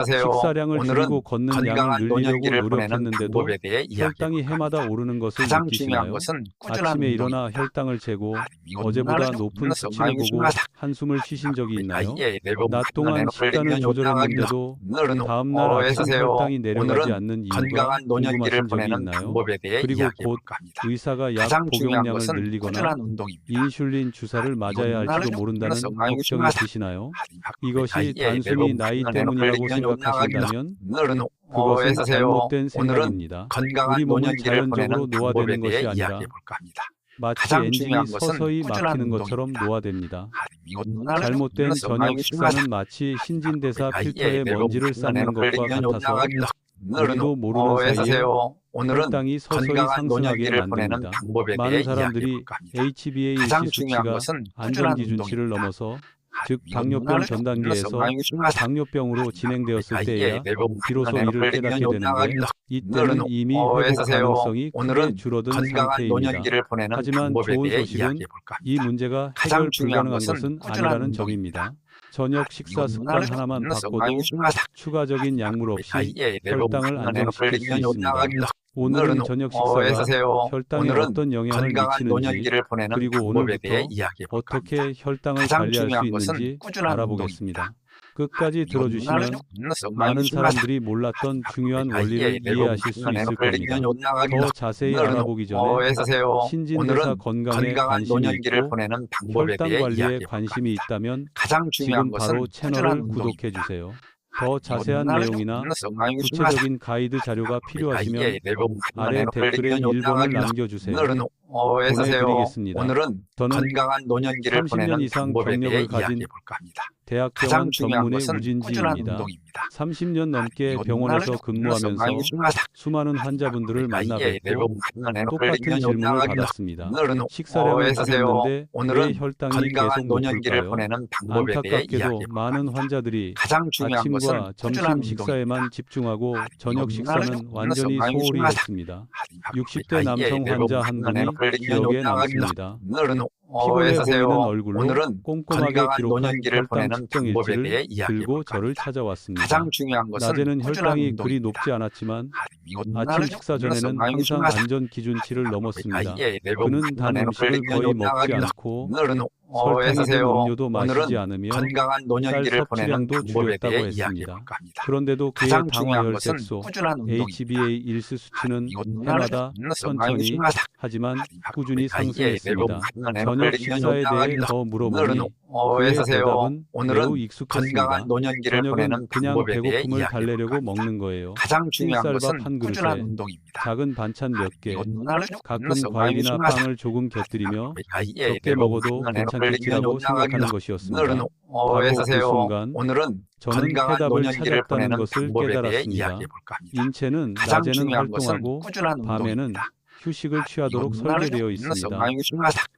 식사량을 오늘은 줄이고 걷는 양을 건강한 늘리려고 노년기를 보내는 노력했는데도 방법에 대해 혈당이 이야기해볼까 해마다 합니다. 오르는 것을 가장 중요한 느끼시나요? 것은 꾸준한 아침에 일어나 운동입니다. 혈당을 재고 이건 어제보다 나를 높은 죽는 수치를 성향이 보고 심하다. 한숨을 쉬신 적이 있나요? 낮 낮 동안 식단을 조절했는데도 다음날 아침 혈당이 내려가지 않는 이유가 건강한 노년기를 궁금하신 적이 보내는 있나요? 방법에 대해 그리고 곧 이야기해볼까 합니다. 의사가 약 가장 중요한 복용량을 것은 늘리거나 꾸준한 운동입니다. 인슐린 주사를 맞아야 할지도 모른다는 성향이 걱정이 심하다. 드시나요? 이것이 단순히 나이 때문이라고 생각하신다면 그것은 잘못된 생각입니다. 건강한 우리 몸은 노년기를 자연적으로 보내는 노화되는 방법에 것이 대해 아니라 이야기해볼까 합니다. 마치 가장 엔진이 중요한 것은 서서히 꾸준한 막히는 것처럼 운동입니다. 노화됩니다. 잘못된 잘못된 저녁 식사는 마치 신진대사 필터에 먼지를 쌓는 것과 같아서 우리도 모르는 사이에 혈당이 서서히 상승하게 만듭니다. 많은 사람들이 HbA1c 수치가 안전 기준치를 넘어서 즉 당뇨병 전 단계에서 당뇨병으로 진행되었을 때에야 비로소 이를 깨닫게 되는데 이때는 이미 회복 가능성이 크게 줄어든 상태입니다. 하지만 좋은 소식은 이 문제가 해결 불가능한 것은 아니라는 점입니다. 저녁 식사 습관 하나만 바꿔도 추가적인 약물 없이 혈당을 안정시킬 수 있습니다. 오늘은 저녁 식사가 혈당에 어떤 영향을 미치는지 그리고 오늘부터 어떻게 혈당을 관리할 수 있는지 알아보겠습니다. 끝까지 들어주시면 많은 사람들이 몰랐던 중요한 원리를 이해하실 수 있을 겁니다. 더 자세히 알아보기 전에 신진대사 건강에 관심이 있고 혈당 관리에 관심이 있다면 지금 바로 채널을 구독해 주세요. 더 자세한 내용이나 구체적인 가이드 자료가 필요하시면 아래 댓글에 1번을 남겨주세요. 보내드리겠습니다. 저는 30년 이상 경력을 가진 대학병원 전문의 우진지입니다. 30년 넘게 병원에서 근무하면서 수많은 환자분들을 만나 뵙고 똑같은 질문을 받았습니다. 식사량을 줄였는데 왜 혈당이 계속 높을까요? 안타깝게도 많은 환자들이 아침과 점심 식사에만 집중하고 저녁 식사는 완전히 소홀히 했습니다. 60대 남성 환자 한 분이 기억에 남습니다. 피곤해 보이는 얼굴로 꼼꼼하게 기록한 혈당 측정 일지를 들고 저를 찾아왔습니다. 낮에는 혈당이 그리 높지 않았지만 아침 식사 전에는 항상 안전 기준치를 넘었습니다. 그는 단 음식을 거의 먹지 않고 설탕이 든 음료도 마시지 않으며 쌀 섭취량도 줄였다고 했습니다. 그런데도 그의 당화혈색소, HbA1c 수치는 해마다 천천히 하지만 꾸준히 상승했습니다. 저녁 식사에 대해 더 물어보니 그의 대답은 매우 익숙했습니다. 저녁은 그냥 배고픔을 달래려고 먹는 거예요. 흰쌀밥 한 그릇에 작은 반찬 몇 개, 가끔 과일이나 빵을 조금 곁들이며 적게 먹어도 괜찮겠지라고 생각하는 것이었습니다. 바로 그 순간 저는 해답을 찾았다는 것을 깨달았습니다. 인체는 낮에는 활동하고 밤에는 휴식을 취하도록 설계되어 있습니다.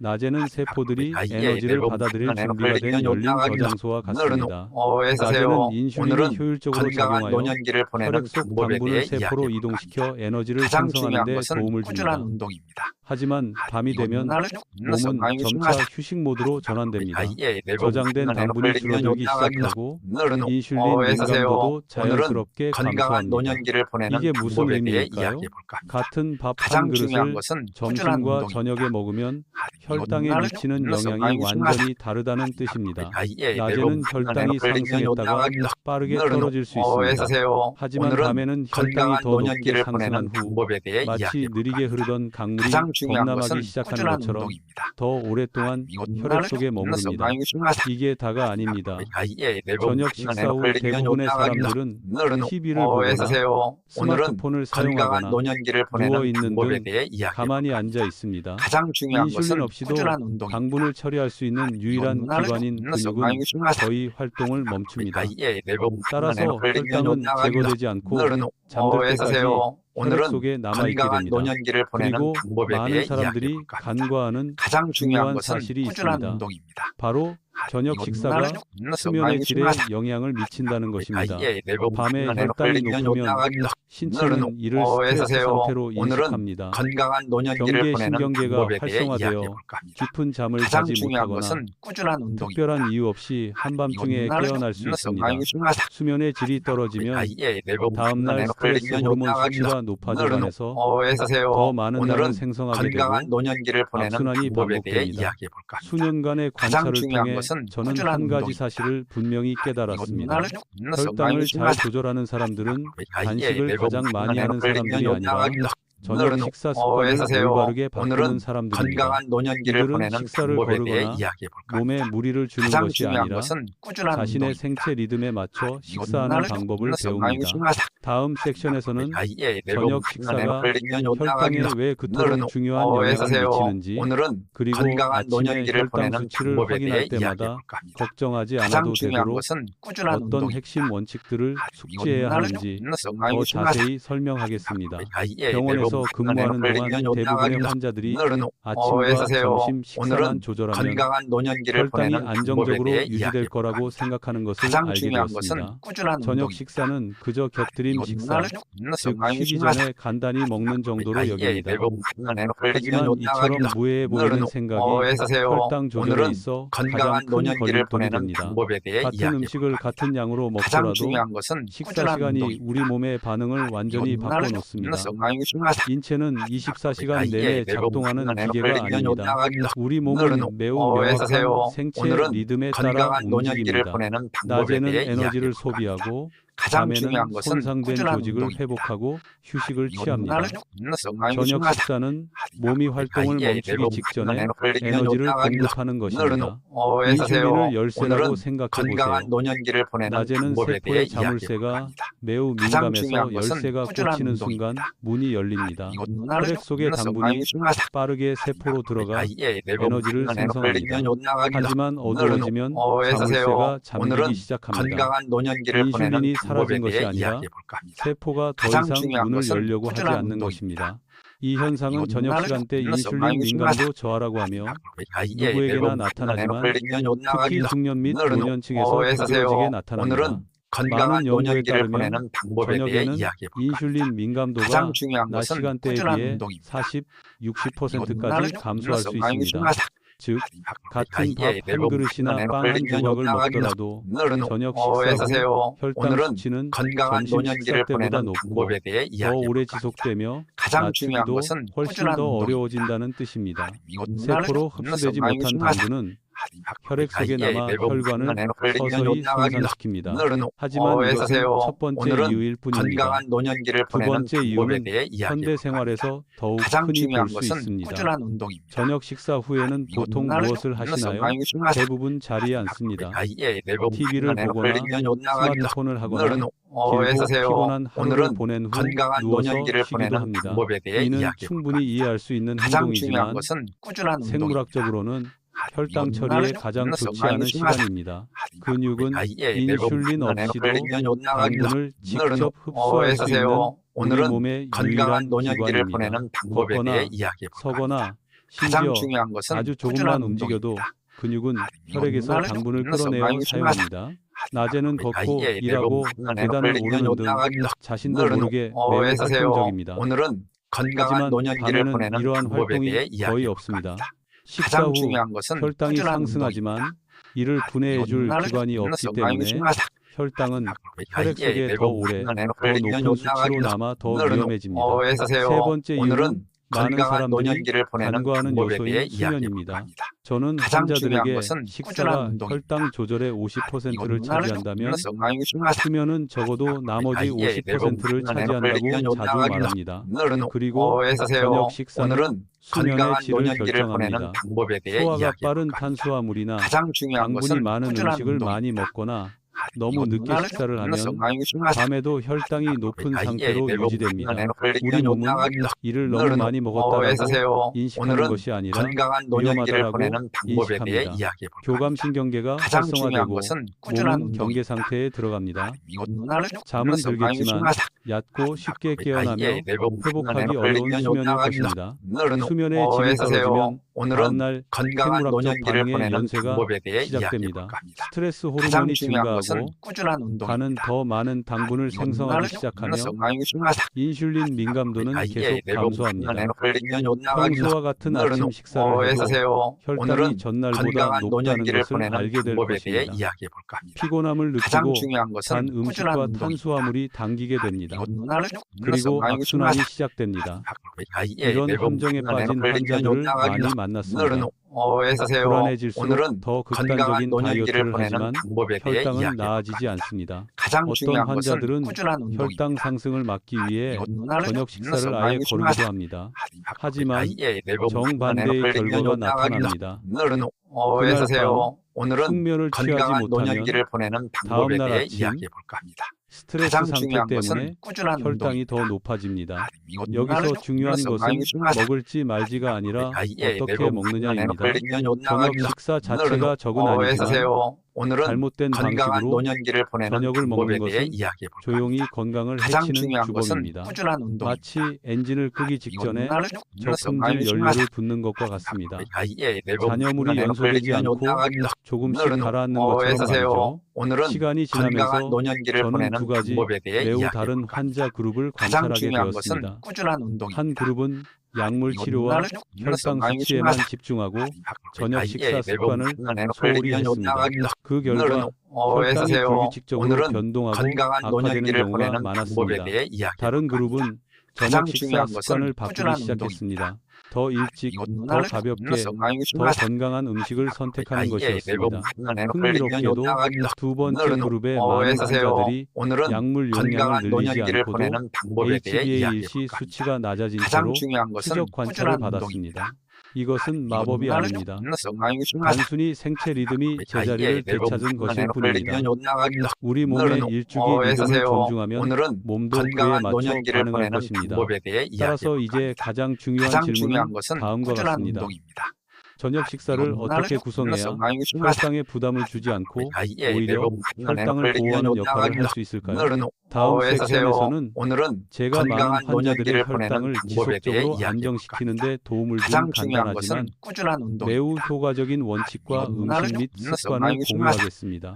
낮에는 세포들이 에너지를 받아들일 준비가 된 열린 저장소와 같습니다. 낮에는 인슐린이 효율적으로 작용하여 혈액 속 당분을 세포로 이동시켜 에너지를 생성하는 데 도움을 줍니다. 하지만 밤이 되면 몸은 점차 휴식 모드로 전환됩니다. 저장된 당분이 줄어들기 시작하고 인슐린 민감도도 자연스럽게 감소합니다. 이게 무슨 의미일까요? 같은 밥 한 그릇을 점심과 저녁에 먹으면 혈당에 미치는 영향이 완전히 다르다는 뜻입니다. 낮에는 혈당이 상승했다가 빠르게 떨어질 수 있습니다. 하지만 밤에는 혈당이 더 높게 상승한 후 마치 느리게 흐르던 강물이 범람하기 시작하는 것처럼 더 오랫동안 혈액 속에 머무릅니다. 이게 다가 아닙니다. 저녁 식사 후 대부분의 사람들은 TV를 보거나 스마트폰을 사용하거나 누워있는 등 가만히 앉아 있습니다. 인슐린 없이도 당분을 처리할 수 있는 유일한 기관인 근육은 거의 활동을 멈춥니다. 따라서 혈당은 제거되지 않고 잠들 때까지 혈액 속에 남아있게 됩니다. 그리고 많은 사람들이 간과하는 중요한 사실이 있습니다. 바로 저녁 식사가 수면의 질에 영향을 미친다는 것입니다. 밤에 혈당이 높으면 신체는 이를 스트레스 상태로 인식합니다. 건강한 노년기를 경계 보내는 신경계가 방법에 대해 활성화되어 이야기해볼까 합니다. 깊은 잠을 가장 자지 중요한 못하거나 것은 꾸준한 운동입니다. 특별한 이유 없이 한밤중에 깨어날 수 있습니다. 수면의 질이 떨어지면 다음날 스트레스 호르몬 수치가 높아져가면서 더 많은 잠을 생성하게 되고 건강한 노년기를 보내는 악순환이 방법에 대해 반복됩니다. 이야기해볼까 합니다. 수년간의 가장 관찰을 중요한 통해 것은 저는 꾸준한 한 가지 운동입니다. 사실을 분명히 깨달았습니다. 혈당을 혈당을 잘 조절하는 사람들은 단식을 가장 많이 하는 사람들이 아니라 저녁 식사 습관을 올바르게 바꾸는 사람들입니다. 건강한 노년기를 이들은 보내는 식사를 방법에 대해 거르거나 이야기해볼까 몸에 합니다. 무리를 주는 가장 것이 중요한 아니라 것은 꾸준한 자신의 운동입니다. 생체 리듬에 맞춰 식사하는 방법을 배웁니다. 다음 섹션에서는 저녁 식사가 혈당에 왜 그토록 중요한 영향을 미치는지, 오늘은 그리고 건강한 아침에 노년기를 혈당 보내는 수치를 방법에 대해 확인할 때마다 이야기해볼까 합니다. 걱정하지 가장 않아도 중요한 되도록 것은 꾸준한 어떤 운동입니다. 핵심 원칙들을 숙지해야 하는지 더 자세히 설명하겠습니다. 병원에서 근무하는 동안 대부분의 환자들이 아침과 점심 식사만 조절하면 건강한 노년기를 혈당이 보내는 안정적으로 방법에 대해 유지될 이야기해볼까 거라고 합니다. 생각하는 것을 가장 알게 중요한 되었습니다. 것은 꾸준한 저녁 운동입니다. 식사는 그저 곁들임 식사, 즉 쉬기 전에 간단히 먹는 정도로 여깁니다. 하지만 이처럼 무해해 보이는 생각이 혈당 조절에 있어 가장 건강한 큰 노년기를 걸림돌이 보내는 됩니다. 방법에 대해 같은 음식을 이야기해볼까 같은 합니다. 양으로 가장 먹더라도 중요한 것은 식사 꾸준한 시간이 운동입니다. 우리 몸의 반응을 완전히 바꿔놓습니다. 인체는 24시간 내내 작동하는 기계가 아닙니다. 우리 몸은 매우 명확한 생체 리듬에 따라 건강한 노년기를 움직입니다. 보내는 방법에 낮에는 대해 에너지를 이야기해볼까 합니다. 소비하고 가장 밤에는 중요한 것은 손상된 꾸준한 조직을 운동입니다. 회복하고 휴식을 취합니다. 저녁 저녁 식사는 몸이 활동을 멈추기 직전에 에너지를 공급하는 것입니다. 인슐린을 열쇠라고 생각해보세요. 건강한 노년기를 보내는 낮에는 방법에 대해 세포의 자물쇠가 이야기해볼까 매우 가장 민감해서 중요한 것은 열쇠가 꾸준한 꽂히는 순간 운동입니다. 문이 열립니다. 합니다. 혈액 속의 당분이 빠르게 세포로 들어가 에너지를 생성합니다. 하지만 어두워지면 자물쇠가 잠기기 시작합니다. 건강한 노년기를 보내는 인슐린이 방법에 사라진 것이 대해 아니라 이야기해볼까 합니다. 세포가 더 가장 이상 중요한 문을 것은 열려고 하지 꾸준한 않는 운동입니다. 것입니다. 이 현상은 저녁 시간대 인슐린 민감도 저하라고 하며 누구에게나 나타나지만 특히 중년 및 노년층에서 두드러지게 나타납니다. 건강한 많은 연구에 노년기를 따르면 보내는 방법에 대해 저녁에는 이야기해볼까 인슐린 합니다. 민감도가 가장 중요한 낮 것은 시간대에 꾸준한 비해 운동입니다. 40, 60%까지 감소할 수 있습니다. 즉, 같은 밥 한 그릇이나 빵 한 조각을 먹더라도 저녁 식사 후 혈당 수치는 건강한 점심 노년기를 식사 때보다 보내는 높고 방법에 대해 더 오래 이야기해볼까 합니다. 지속되며 가장 중요한 낮추기도 것은 훨씬 꾸준한 더 운동입니다. 어려워진다는 뜻입니다. 세포로 흡수되지 못한 당분은 혈액 속에 남아 혈관을 서서히 손상시킵니다. 하지만 이것은 첫 번째 이유일 뿐입니다. 건강한 노년기를 두 보내는 번째 방법에 이유는 대해 현대 이야기해볼까 합니다. 생활에서 더욱 가장 흔히 중요한 볼 수 것은 있습니다. 꾸준한 운동입니다. 저녁 식사 후에는 보통 무엇을 하시나요? 대부분 자리에 앉습니다. TV를 보거나 스마트폰을 하거나 길고 피곤한 하루를 보낸 후 건강한 누워서 노년기를 쉬기도 보내는 합니다. 방법에 대해 이는 이야기해볼까 충분히 합니다. 이해할 수 있는 가장 중요한 행동이지만 것은 꾸준한 운동입니다. 생물학적으로는 혈당 처리에 가장 좋지 않은 시간입니다. 근육은 인슐린 없이도 당분을 직접 흡수할 수 있는 우리 몸의 건강한 유일한 노년기를 기관입니다. 보내는 방법에 걷거나 대해 이야기해볼까 합니다. 서거나 가장 심지어 중요한 것은 아주 꾸준한 조금만 움직여도 운동입니다. 근육은 혈액에서 당분을 끌어내어 사용합니다. 낮에는 걷고 일하고 계단을 오르는 등 자신도 모르게 매우 활동적입니다. 오늘은 건강한 하지만 노년기를 밤에는 보내는 이러한 방법에 대해 활동이 거의 이야기해볼까 없습니다. 합니다. 식사 가장 후 중요한 것은 혈당이 꾸준한 상승하지만 운동입니다. 이를 분해해줄 기관이 없기 때문에 혈당은 혈액 속에 더 오래 더 높은 수치로 남아 더 위험해집니다. 세 번째 이유는 많은 사람들이 간과하는 요소인 수면입니다. 저는 환자들에게 식사가 혈당 조절의 50%를 차지한다면 수면은 적어도 나머지 50%를 차지한다고 자주 말합니다. 그리고 저녁 식사는 수면의 질을 결정합니다. 소화가 빠른 탄수화물이나 당분이 많은 음식을 많이 먹거나 너무 늦게 식사를 하면 밤에도 혈당이 높은 상태로 유지됩니다. 우리 몸은 이를 너무 많이 먹었다라고 인식하는 것이 아니라 위험하다라고 인식합니다. 교감신경계가 활성화되고 몸은 경계 상태에 들어갑니다. 잠은 들겠지만 얕고 쉽게 깨어나며 회복하기 어려운 수면일 것입니다. 수면의 질이 떨어지면 오늘은 다음날 건강한 생물학적 노년기를 반응의 보내는 연쇄가 방법에 대해 시작됩니다. 이야기해볼까 합니다. 스트레스 가장 호르몬이 중요한 것은 증가하고 꾸준한 간은 운동입니다. 더 많은 당분을 생성하기 시작하며 인슐린 민감도는 계속 감소합니다. 평소와 같은 아침 식사를 해도 혈당이 전날보다 건강한 높다는 노년기를 것을 보내는 알게 될 방법에 대해 것입니다. 이야기해볼까 합니다. 피곤함을 가장 느끼고 중요한 단 것은 꾸준한 음식과 운동입니다. 탄수화물이 당기게 됩니다. 그리고 그리고 악순환이 시작됩니다. 이런 함정에 빠진 환자들을 많이 만났습니다. 불안해질수록 오늘은 더 건강한 극단적인 노년기를 다이어트를 보내는 하지만 방법에 대해 혈당은 이야기해볼까 나아지지 합니다. 않습니다. 가장 어떤 중요한 것은 환자들은 꾸준한 운동입니다. 혈당 상승을 막기 위해 저녁 식사를 아예 거르기도 합니다. 하지만 정반대의 결과가 나타납니다. 그날 밤 오늘은 숙면을 취하지 건강한 못하면 노년기를 보내는 방법에 다음날 대해 아침 이야기해볼까 합니다. 스트레스 가장 상태 중요한 때문에 것은 꾸준한 혈당이 더 운동입니다. 높아집니다. 여기서 중요한 것은 먹을지 말지가 아니라 어떻게 먹느냐입니다. 저녁 식사 자체가 적은 아니지만 오늘은 잘못된 건강한 방식으로 노년기를 보내는 저녁을 방법에 먹는 대해 것은 이야기해볼까 조용히 합니다. 건강을 가장 해치는 중요한 것은 주범입니다. 꾸준한 운동입니다. 마치 엔진을 끄기 직전에 저품질 연료를 붓는 것과 같습니다. 잔여물이 연소되지 않고 조금씩 가라앉는 것처럼 말이죠. 오늘은 시간이 건강한 지나면서 노년기를 저는 보내는 두 가지 방법에 대해 매우 이야기해볼까 다른 합니다. 환자 그룹을 가장 관찰하게 중요한 것은 되었습니다. 꾸준한 운동입니다. 한 그룹은 약물 치료와 혈당 수치에만 집중하고 저녁 식사 습관을 소홀히 했습니다. 그 결과 혈당이 불규칙적으로 변동하고 건강한 악화되는 노년기를 경우가 보내는 방법에 많았습니다. 대해 이야기해볼까 다른 합니다. 그룹은 가장 저녁 식사 중요한 것은 습관을 바꾸기 꾸준한 시작했습니다. 더 일찍, 더 가볍게, 더 건강한 음식을 선택하는 것이었습니다. 흥미롭게도 두 번째 그룹의 많은 환자들이 오늘은 약물 용량을 건강한 늘리지 노년기를 않고도 보내는 방법에 대해 HbA1c 이야기해볼까 합니다. 수치가 낮아진 가장 채로 중요한 것은 추적 관찰을 꾸준한 받았습니다. 운동입니다. 이것은 마법이 아닙니다. 단순히 생체 리듬이 제자리를 되찾은 것일 뿐입니다. 우리 몸의 일주기 리듬을 존중하면 오늘은 몸도 그에 건강한 맞춰 노년기를 반응할 보내는 것입니다. 방법에 대해 따라서 이야기해볼까 이제 합니다. 가장 중요한 가장 질문은 중요한 것은 다음과 꾸준한 같습니다. 운동입니다. 저녁 식사를 어떻게 구성해야 혈당에 부담을 주지 않고 오히려 혈당을 보호하는 역할을 할 수 있을까요? 다음 섹션에서는 오늘은 제가 건강한 많은 환자들의 노년기를 보내는 혈당을 방법에 대해 지속적으로 안정시키는 데 도움을 준 가장 중요한 것은 간단하지만 꾸준한 운동입니다. 매우 효과적인 원칙과 음식 및 습관을 공유하겠습니다.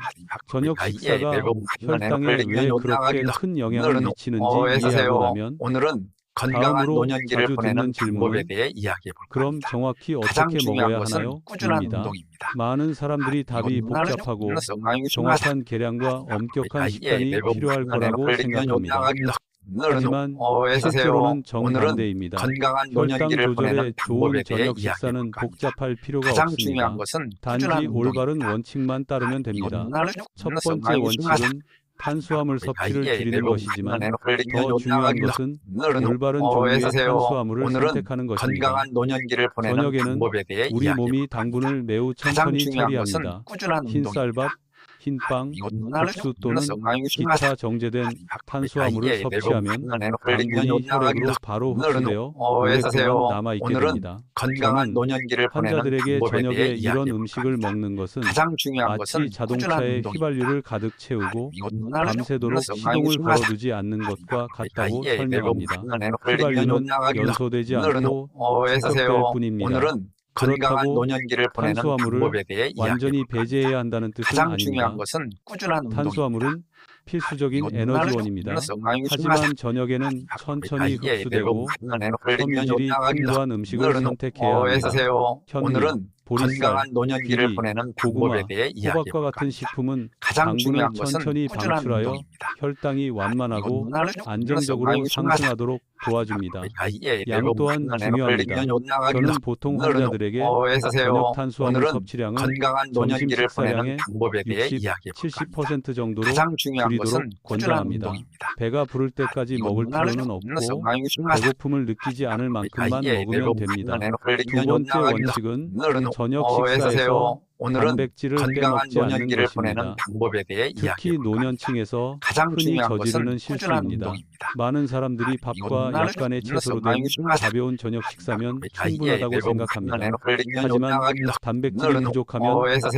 저녁 식사가 혈당에 왜 그렇게 큰 영향을 미치는지 이해하고 나면 오늘은 건강한 다음으로 노년기를 자주 보내는 듣는 질문은 방법에 대해 이야기해볼까 그럼 합니다. 정확히 가장 어떻게 중요한 먹어야 것은 하나요? 꾸준한 입니다. 운동입니다. 많은 사람들이 답이 복잡하고 정확한 계량과 엄격한 식단이 필요할 거라고 생각합니다. 하지만 실제로는 정반대입니다. 건강한 혈당 노년기를 조절에 보내는 좋은 방법에 대해 저녁 식사는 이야기해볼까 합니다. 복잡할 필요가 가장 없습니다. 중요한 것은 단지 꾸준한 올바른 운동입니다. 원칙만 따르면 됩니다. 첫 번째 번째 원칙은 탄수화물 섭취를 줄이는 것이지만 더 중요한 것은 올바른 종류의 탄수화물을 선택하는 것입니다. 건강한 노년기를 보내는 저녁에는 방법에 대해 우리 몸이 당분을 매우 가장 천천히 중요한 것은 처리합니다. 꾸준한 흰쌀밥, 흰빵, 국수 또는 기타 정제된 탄수화물을 섭취하면 당분이 혈액으로 바로 흡수되어 오랫동안 남아있게 됩니다. 건강한 저는 노년기를 보내는 환자들에게 방법에 저녁에 대해 이런 이야기해볼까 음식을 합니다. 먹는 것은 가장 중요한 것은 마치 자동차에 휘발유를 가득 채우고 밤새도록 시동을 걸어두지 않는 것과 같다고 설명합니다. 휘발유는 연소되지 않고 축적될 뿐입니다. 오늘은 건강한 그렇다고 노년기를 보내는 탄수화물을 방법에 대해 완전히 이야기해볼까 합니다. 배제해야 한다는 뜻은 가장 아닙니다. 중요한 것은 꾸준한 운동입니다. 탄수화물은 필수적인 에너지원입니다. 하지만 저녁에는 천천히 흡수되고 섬유질이 풍부한 음식을 선택해야 합니다. 현미, 오늘은 보리쌀, 건강한 노년기를 귀리, 보내는 고구마, 방법에 대해 호박과 이야기해볼까 같은 합니다. 식품은 가장 당분을 중요한 것은 천천히 꾸준한 방출하여 운동입니다. 혈당이 완만하고 안정적으로 상승하도록 도와줍니다. 양 또한 중요합니다. 저는 보통 환자들에게 저녁 탄수화물 섭취량을 건강한 점심 노년기를 보내는 식사량의 방법에 대해 60, 이야기해볼까 합니다. 70% 정도로 가장 중요한 줄이도록 것은 꾸준한 권장합니다. 운동입니다. 배가 부를 때까지 먹을 필요는 없고 배고픔을 느끼지 않을 만큼만 먹으면 됩니다. 두 번째 원칙은 저녁 식사에서 오늘은 단백질을 건강한 빼먹지 않는 노년기를 보내는 것입니다. 방법에 대해 특히 이야기해볼까 합니다. 노년층에서 가장 흔히 중요한 것은 저지르는 꾸준한 실수입니다. 운동입니다. 많은 사람들이 밥과 약간의 채소로 된 가벼운 저녁 식사면 충분하다고 생각합니다. 하지만 단백질이 부족하면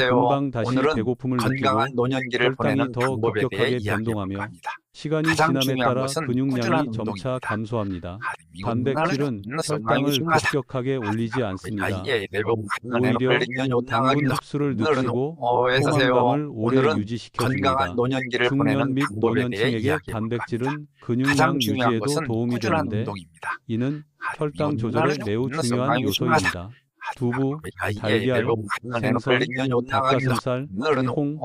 금방 다시 오늘은 배고픔을 느끼고 건강한 노년기를 혈당이 보내는 더 방법에 대해 급격하게 이야기해볼까 변동하며 합니다. 시간이 가장 지남에 중요한 따라 것은 근육량이 꾸준한 점차 운동입니다. 감소합니다. 이건 단백질은 혈당을 급격하게 올리지 않습니다. 오히려 당분 흡수를 늦추고 포만감을 오래 오늘은 유지시켜줍니다. 건강한 노년기를 중년 보내는 및 방법에 대해 노년층에게 이야기해 볼까 합니다. 단백질은 가장 근육량 중요한 유지에도 것은 도움이 꾸준한 되는데 운동입니다. 이는 혈당 이건 조절에 매우 중요한 요소입니다. 두부, 달걀, 생선, 닭가슴살, 콩,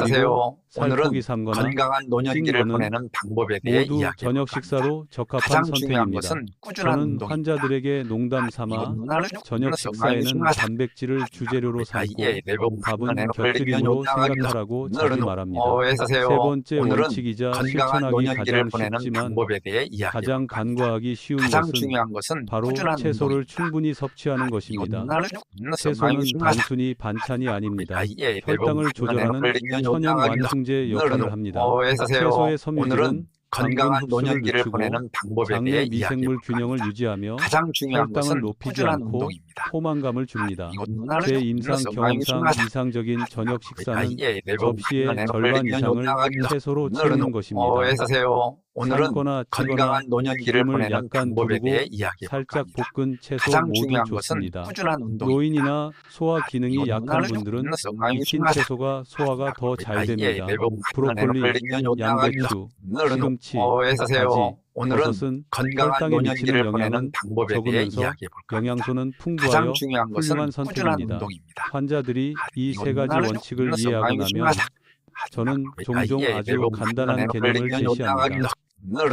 그리고 살코기 삶거나 건강한 노년기를 찐 거는 보내는 방법에 대해 모두 이야기해 저녁 볼까 합니다. 식사로 적합한 가장 중요한 선택입니다. 것은 꾸준한 저는 운동입니다. 환자들에게 농담 삼아 저녁 식사에는 단백질을 주재료로 삼고 밥은 곁들임으로 생각하라고 자주 말합니다. 세 번째 오늘은 원칙이자 건강한 실천하기 노년기를 가장 보내는 쉽지만 방법에 대해 이야기해 가장 볼까 합니다. 간과하기 쉬운 가장 것은 중요한 것은 바로 꾸준한 채소를 운동입니다. 충분히 섭취하는 것입니다. 채소는 채소는 단순히 반찬이 아닙니다. 혈당을 조절하는 천연 완충제 역할을 합니다. 채소의 섬유질은 당분 건강한 흡수를 노년기를 늦추고 보내는 방법에 장내 대해 미생물 이야기해 균형을 볼까 합니다. 유지하며 가장 중요한 혈당을 것은 높이지 꾸준한 않고 운동입니다. 포만감을 줍니다. 제 제 임상 경험상 이상적인 저녁 식사는 접시의 절반 이상을 채소로 채우는 것입니다. 오늘은 삶거나 찌거나 건강한 노년기를 기름을 보내는 약간 방법에 두르고 대해 이야기해 볼까 살짝 합니다. 볶은 채소 가장 모두 중요한 것은 좋습니다. 꾸준한 운동입니다. 노인이나 소화 기능이 약한 분들은 익힌 채소가 소화가 더 잘 됩니다. 브로콜리, 양배추, 시금치, 가지, 오늘은 버섯은 건강한 혈당에 미치는 노년기를 보내는 영향은 방법에 대해 적으면서 이야기해 볼까 합니다. 영양소는 가장 풍부하여 중요한 것은 훌륭한 꾸준한 선택입니다. 운동입니다. 환자들이 이 세 가지 원칙을 이해하고 나면 저는 종종 아주 간단한 개념을 제시합니다.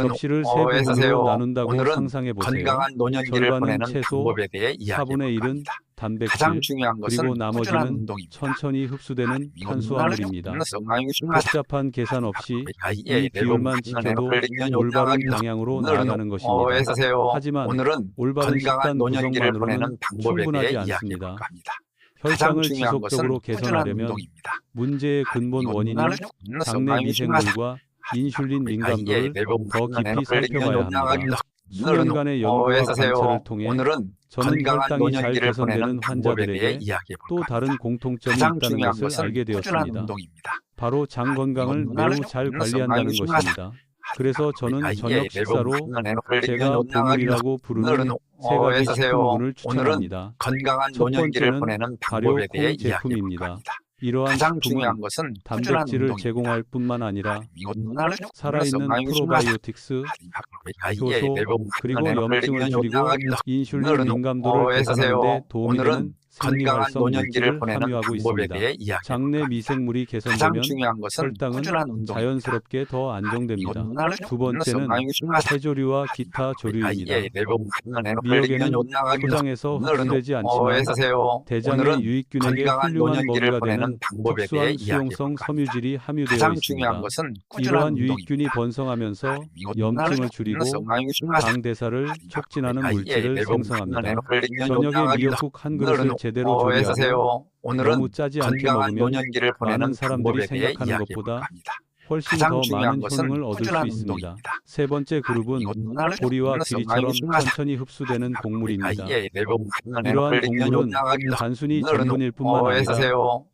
접시를 세 부분으로 나눈다고 오늘은 상상해 보세요. 건강한 노년기를 절반은 보내는 채소, 방법에 대해 이야기해 4분의 볼까 1은 합니다. 단백질, 가장 중요한 것은 그리고 꾸준한 나머지는 운동입니다. 천천히 흡수되는 탄수화물입니다. 복잡한 복잡한 계산 없이 이 비율만 지켜도 올바른 방향으로 나아가는 것입니다. 하지만 오늘은 올바른 건강한 식단 노년기를 보내는 구성만으로는 방법에 충분하지 대해 이야기해 않습니다. 볼까 합니다. 가장 혈당을 중요한 지속적으로 것은 꾸준한 개선하려면 운동입니다. 문제의 근본 원인인 장내 미생물과 인슐린 민감도를 더 깊이 살펴봐야 합니다. 수년간의 연구와 관찰을 통해 저는 혈당이 잘 개선되는 환자들에게 또 다른 공통점이 가장 있다는 중요한 것을 것은 알게 꾸준한 되었습니다. 운동입니다. 바로 장 건강을 매우 잘 관리한다는 것입니다. 그래서 저는 저녁 식사로 제가 보물이라고 부르는 세 가지 식품군을 추천합니다. 건강한 첫 노년기를 번째는 보내는 발효 방법에 대해 콩 이야기해 볼까 제품입니다. 합니다. 이러한 가장 식품은 중요한 것은 단백질을 제공할 뿐만 아니라 살아있는 프로바이오틱스, 효소, 그리고 염증을 줄이고 인슐린 민감도를 개선하는 데 도움이 되는 생리활성 물질을 함유하고 있습니다. 장내 미생물이 가장 개선되면 중요한 것은 혈당은 꾸준한 운동입니다. 자연스럽게 더 안정됩니다. 두 번째는 해조류와 기타 조류입니다. 미역에는 포장에서 흡수되지 않지만 대장의 유익균에게 훌륭한 먹이가 되는 특수한 수용성 섬유질이 함유되어 가장 있습니다. 중요한 것은 꾸준한 이러한 운동입니다. 유익균이 번성하면서 염증을 줄이고 당 대사를 촉진하는 물질을 생성합니다. 저녁에 미역국 한 그릇을 제대로 조리하고 너무 짜지 않게 건강한 먹으면 노년기를 보내는 많은 사람들이 방법에 대해 생각하는 이야기해 것보다 볼까 합니다. 훨씬 가장 더 중요한 많은 것은 효능을 얻을 수 꾸준한 있습니다. 운동입니다. 세 번째 그룹은 보리와 귀리처럼 천천히 흡수되는 곡물입니다. 이러한 곡물은 단순히 전분일 뿐만 아니라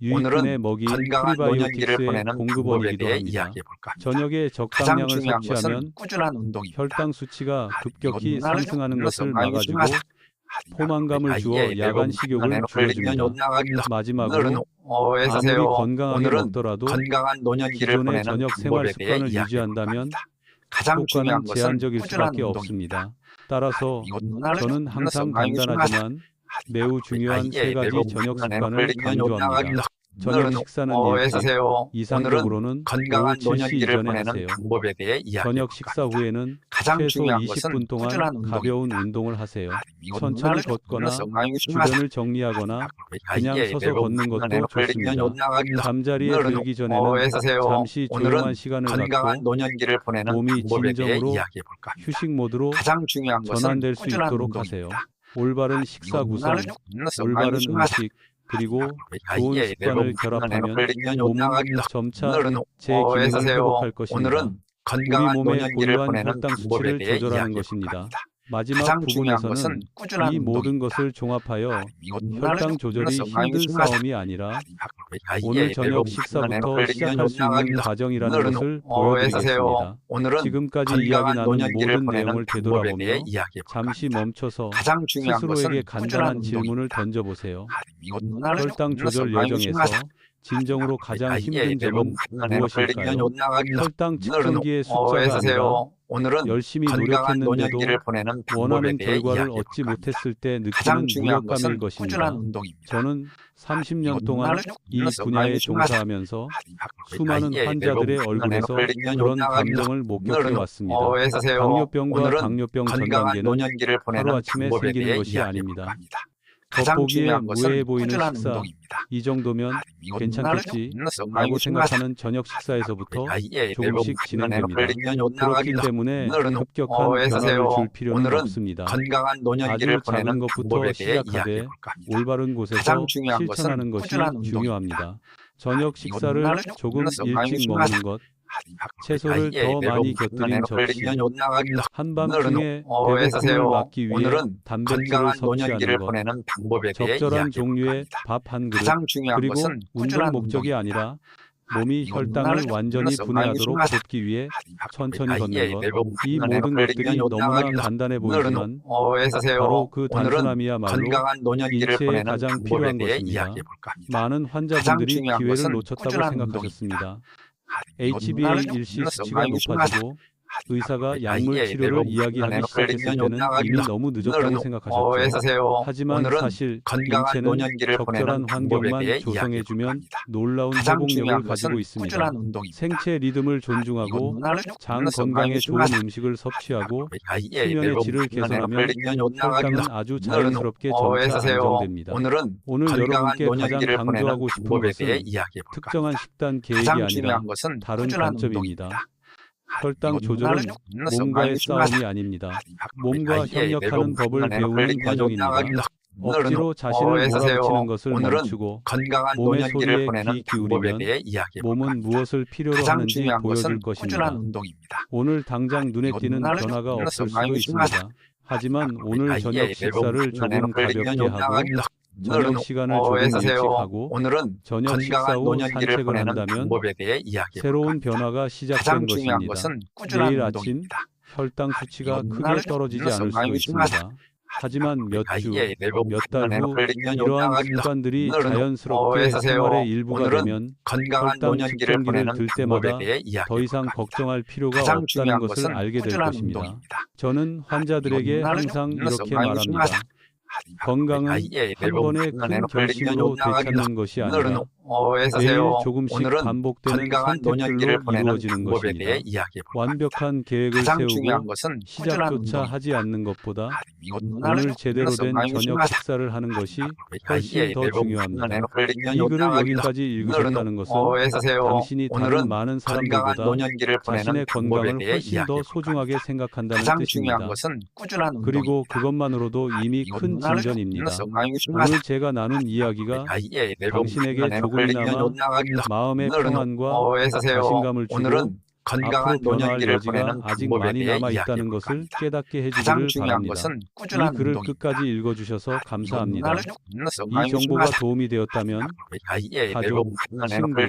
유익균의 먹이 프리바이오틱스의 공급원이기도 합니다. 저녁에 적당량을 섭취하면 혈당 수치가 급격히 상승하는 것을 막아주고 포만감을 주어 야간 식욕을 줄여줍니다. 마지막으로 아무리 건강하게 먹더라도 기존의 저녁 생활 습관을 유지한다면 효과는 제한적일 수밖에 없습니다. 따라서 저는 항상 간단하지만 매우 중요한 세 가지 저녁 습관을 강조합니다. 저녁 식사는 일찍, 이상적으로는 오후 7시 이전에 하세요. 저녁 식사 후에는 최소 20분 동안 가벼운 운동을 하세요. 천천히 걷거나 주변을 정리하거나 그냥 서서 걷는 것도 좋습니다. 잠자리에 들기 전에는 잠시 조용한 시간을 갖고 몸이 진정으로 휴식 모드로 전환될 수 있도록 하세요. 올바른 식사 구성, 올바른 음식, 그리고 좋은 습관을 결합하면 몸은 점차 제 기능을 회복할 것입니다. 우리 몸의 고유한 혈당 수치를 조절하는 것입니다. 마지막 가장 중요한 것은 부분에서는 꾸준한 이 모든 운동입니다. 것을 종합하여 이것은 혈당 조절이 힘든 싸움이 아니라 오늘 저녁 식사부터 시작할 수 있는 과정이라는 것을 보여드리겠습니다. 지금까지 이야기 나눈 모든 내용을 되돌아보며 잠시 멈춰서 가장 중요한 스스로에게 것은 간단한 꾸준한 질문을 운동입니다. 던져보세요. 혈당 혈당 조절 여정에서 진정으로 가장 힘든 점은 무엇일까요? 혈당 측정기의 숫자가 아니라 열심히 노력했는데도 원하는 결과를 얻지 못했을 때 느끼는 무력감일 것입니다. 저는 30년 동안 이 분야에 종사하면서 수많은 환자들의 얼굴에서 그런 감정을 목격해 왔습니다. 당뇨병과 당뇨병 전 단계는 하루아침에 생기는 것이 아닙니다. 겉보기에 무해해 보이는 식사, 이 정도면 괜찮겠지 라고 생각하는 저녁 식사에서부터 조금씩 진행됩니다. 그렇기 때문에 급격한 변화를 줄 필요는 없습니다. 아주 작은 것부터 시작하되 올바른 곳에서 실천하는 것이 중요합니다. 저녁 식사를 조금 일찍 먹는 것, 채소를 더 많이 곁들인 접시, 한밤중에 배고픔을 막기 위해 단백질을 섭취하는 것, 적절한 종류의 밥 한 그릇, 그리고 운동 목적이 아니라 몸이 혈당을 완전히 분해하도록 돕기 위해 천천히 걷는 것, 이 모든 것들이 너무나 간단해 보이지만 바로 그 단순함이야말로 인체에 가장 필요한 것입니다. 많은 환자분들이 기회를 놓쳤다고 생각하셨습니다. HbA1c 수치가 높아지고 의사가 약물 치료를 이야기하기 시작했을 때는 이미 너무 늦었다고 생각하셨죠. 하지만 사실 인체는 적절한 환경만 조성해주면 놀라운 회복력을 가지고 있습니다. 생체 리듬을 존중하고 장 건강에 좋은 음식을 섭취하고 수면의 질을 개선하면 혈당은 아주 자연스럽게 점차 안정됩니다. 오늘 여러분께 가장 강조하고 싶은 것은 특정한 식단 계획이 아니라 다른 관점입니다. 혈당 조절은 몸과의 싸움이 아닙니다. 몸과 협력하는 법을 배우는 과정입니다. 억지로 자신을 몰아붙이는 것을 멈추고 몸의 소리에 귀 기울이면 몸은 무엇을 필요로 하는지 보여줄 것입니다. 오늘 당장 눈에 띄는 변화가 없을 수도 있습니다. 하지만 오늘 저녁 식사를 조금 가볍게 하고 저녁 시간을 조금 일찍하고 저녁 식사 후 산책을 한다면 새로운 변화가 시작된 것입니다. 내일 아침 혈당 수치가 크게 떨어지지 않을 수도 있습니다. 하지만 몇 주, 몇 달 후 이러한 습관들이 자연스럽게 생활의 일부가 되면 혈당 측정기를 들 때마다 더 이상 걱정할 필요가 없다는 것을 알게 될 것입니다. 저는 환자들에게 항상 이렇게 말합니다. 건강은 한 번의 큰 결심으로 되찾는 것이 아니라 매일 조금씩 반복되는 선택들로 이루어지는 것입니다. 완벽한 계획을 세우고 시작조차 하지 않는 것보다 오늘 제대로 된 저녁 식사를 하는 것이 훨씬 더 중요합니다. 이 글을 여기까지 읽으셨다는 것은 당신이 다른 많은 사람들보다 자신의 건강을 훨씬 더 소중하게 생각한다는 뜻입니다. 그리고 그것만으로도 이미 큰 진전입니다. 오늘 제가 나눈 이야기가 당신에게 조금이나마 마음의 평안과 자신감을 주고 앞으로 변화할 여지가 아직 많이 남아있다는 것을 깨닫게 해주기를 바랍니다. 이 글을 끝까지 읽어주셔서 감사합니다. 이 정보가 도움이 되었다면 가족, 친구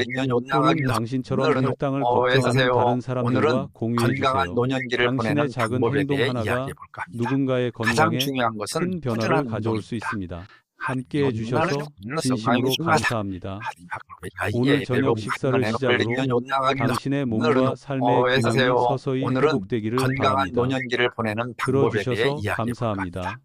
또는 당신처럼 혈당을 걱정하는 다른 사람들과 공유해주세요. 당신의 작은 행동 하나가 누군가의 건강에 큰 변화를 가져올 수 있습니다. 함께 해주셔서 진심으로 감사합니다. 오늘 저녁 식사를 시작으로 당신의 몸과 삶의 균형이 서서히 회복되기를 바랍니다. 들어주셔서 감사합니다.